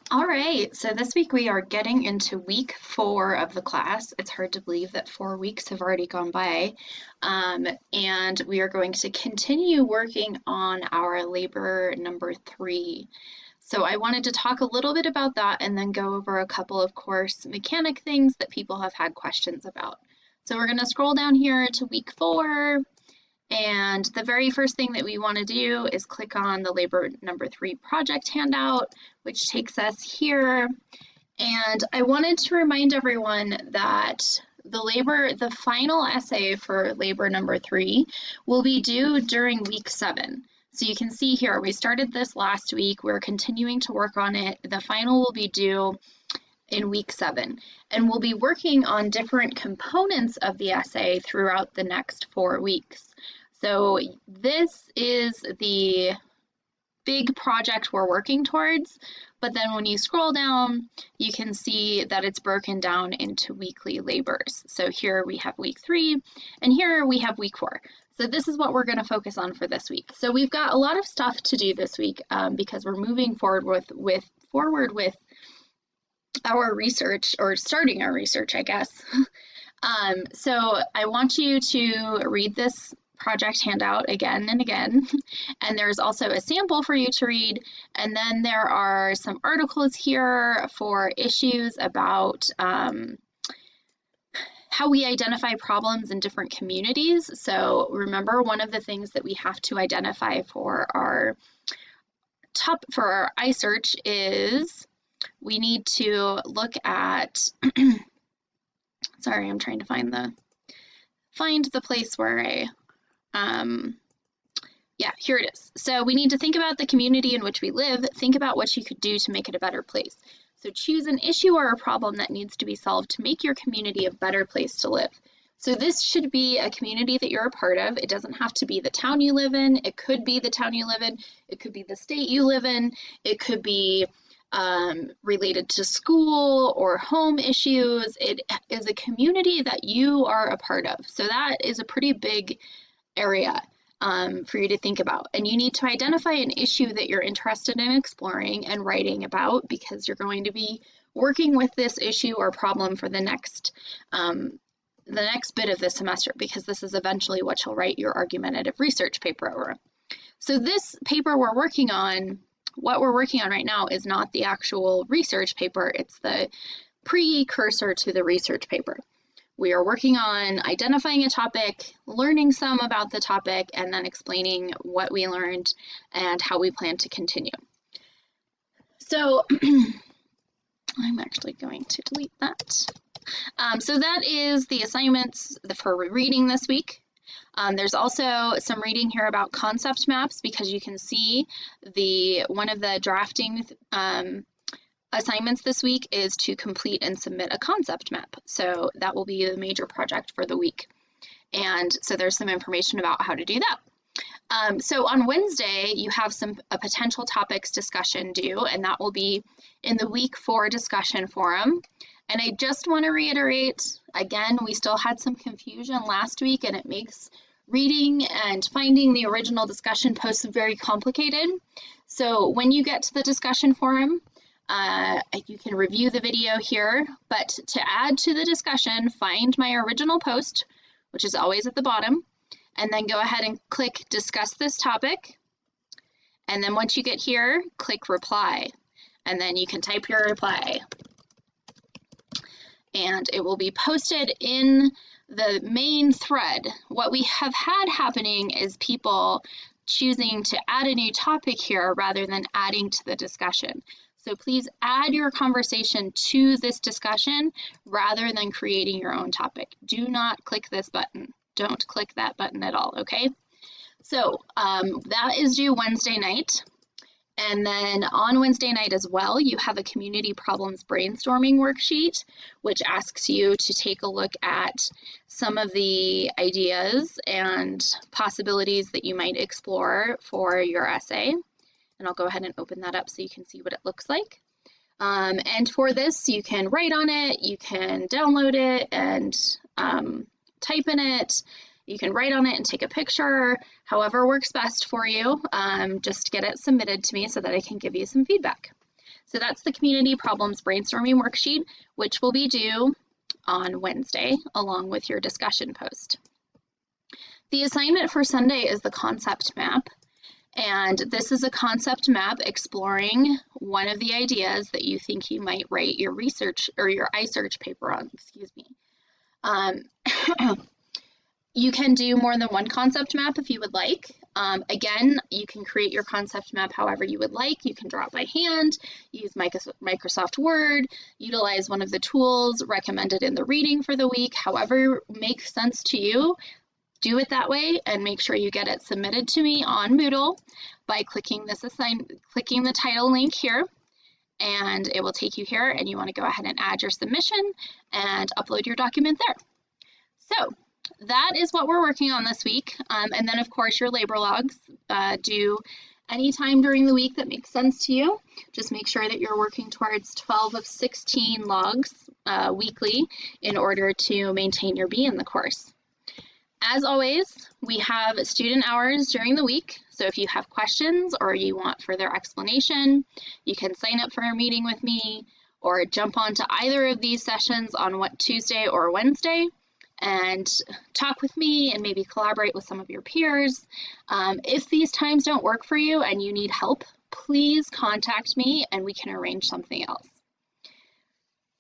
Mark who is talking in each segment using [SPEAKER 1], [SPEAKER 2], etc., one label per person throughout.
[SPEAKER 1] All right, so this week we are getting into week 4 of the class. It's hard to believe that 4 weeks have already gone by. And we are going to continue working on our labor number 3. So I wanted to talk a little bit about that and then go over a couple of course mechanic things that people have had questions about. So we're going to scroll down here to week 4. And the very first thing that we want to do is click on the labor number 3 project handout, which takes us here. And I wanted to remind everyone that the final essay for labor number 3 will be due during week 7. So you can see here, we started this last week, we're continuing to work on it. The final will be due in week 7. And we'll be working on different components of the essay throughout the next 4 weeks. So this is the big project we're working towards, but then when you scroll down, you can see that it's broken down into weekly labors. So here we have week 3, and here we have week 4. So this is what we're going to focus on for this week. So we've got a lot of stuff to do this week because we're moving forward with our research, or starting our research, I guess. So I want you to read this project handout again and again. And there's also a sample for you to read. And then there are some articles here for issues about how we identify problems in different communities. So remember, one of the things that we have to identify for our iSearch is we need to look at sorry, I'm trying to find the place where yeah, here it is. So we need to think about the community in which we live, think about what you could do to make it a better place. So choose an issue or a problem that needs to be solved to make your community a better place to live. So this should be a community that you're a part of. It doesn't have to be the town you live in. It could be the town you live in. It could be the state you live in. It could be related to school or home issues. It is a community that you are a part of. So that is a pretty big area for you to think about. And you need to identify an issue that you're interested in exploring and writing about, because you're going to be working with this issue or problem for the next bit of the semester, because this is eventually what you'll write your argumentative research paper over. So this paper what we're working on right now is not the actual research paper, it's the precursor to the research paper. We are working on identifying a topic, learning some about the topic, and then explaining what we learned and how we plan to continue. So I'm actually going to delete that. So that is the assignments for reading this week. There's also some reading here about concept maps, because you can see one of the drafting assignments this week is to complete and submit a concept map. So that will be the major project for the week. And so there's some information about how to do that. So on Wednesday, you have a potential topics discussion due, and that will be in the week 4 discussion forum. And I just want to reiterate, again, we still had some confusion last week, and it makes reading and finding the original discussion posts very complicated. So when you get to the discussion forum, you can review the video here, but to add to the discussion, find my original post, which is always at the bottom, and then go ahead and click discuss this topic. And then once you get here, click reply, and then you can type your reply. And it will be posted in the main thread. What we have had happening is people choosing to add a new topic here rather than adding to the discussion. So please add your conversation to this discussion rather than creating your own topic. Do not click this button. Don't click that button at all, okay? So that is due Wednesday night. And then on Wednesday night as well, you have a community problems brainstorming worksheet, which asks you to take a look at some of the ideas and possibilities that you might explore for your essay. And I'll go ahead and open that up so you can see what it looks like. And for this, you can write on it, you can download it and type in it. You can write on it and take a picture, however works best for you. Just get it submitted to me so that I can give you some feedback. So that's the Community Problems Brainstorming Worksheet, which will be due on Wednesday, along with your discussion post. The assignment for Sunday is the concept map, and this is a concept map exploring one of the ideas that you think you might write your research or your iSearch paper on, excuse me. You can do more than one concept map if you would like. Again, you can create your concept map however you would like. You can draw it by hand, use Microsoft Word, utilize one of the tools recommended in the reading for the week, however makes sense to you. Do it that way and make sure you get it submitted to me on Moodle by clicking the title link here, and it will take you here, and you want to go ahead and add your submission and upload your document there. So that is what we're working on this week. And then of course your labor logs due anytime during the week that makes sense to you. Just make sure that you're working towards 12 of 16 logs weekly in order to maintain your B in the course. As always, we have student hours during the week. So if you have questions or you want further explanation, you can sign up for a meeting with me or jump onto either of these sessions on Tuesday or Wednesday and talk with me and maybe collaborate with some of your peers. If these times don't work for you and you need help, please contact me and we can arrange something else.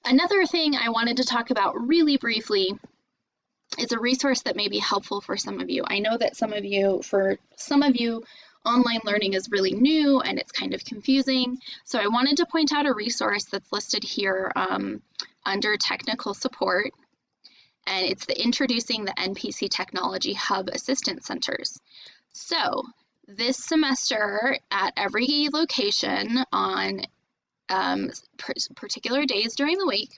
[SPEAKER 1] Another thing I wanted to talk about really briefly is a resource that may be helpful for some of you. I know that for some of you, online learning is really new and it's kind of confusing. So I wanted to point out a resource that's listed here under technical support, and it's the Introducing the NPC Technology Hub Assistance Centers. So this semester at every location on particular days during the week,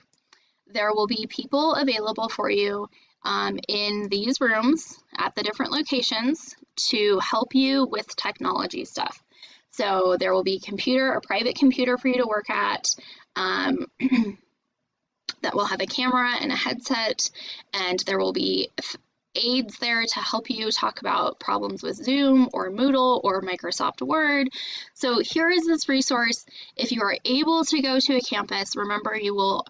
[SPEAKER 1] there will be people available for you in these rooms at the different locations to help you with technology stuff. So there will be a private computer for you to work at that will have a camera and a headset, and there will be aides there to help you talk about problems with Zoom or Moodle or Microsoft Word. So here is this resource. If you are able to go to a campus, remember you'll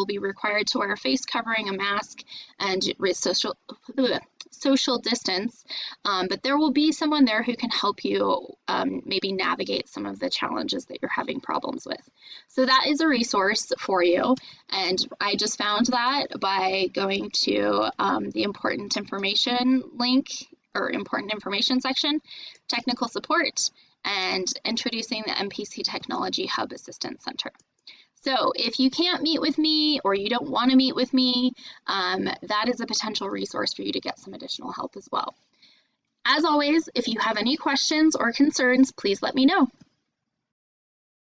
[SPEAKER 1] be required to wear a face covering, a mask, and social distance, but there will be someone there who can help you maybe navigate some of the challenges that you're having problems with. So that is a resource for you, and I just found that by going to the important information link or important information section, technical support, and introducing the NPC Technology Hub Assistance Center. So if you can't meet with me or you don't want to meet with me, that is a potential resource for you to get some additional help as well. As always, if you have any questions or concerns, please let me know.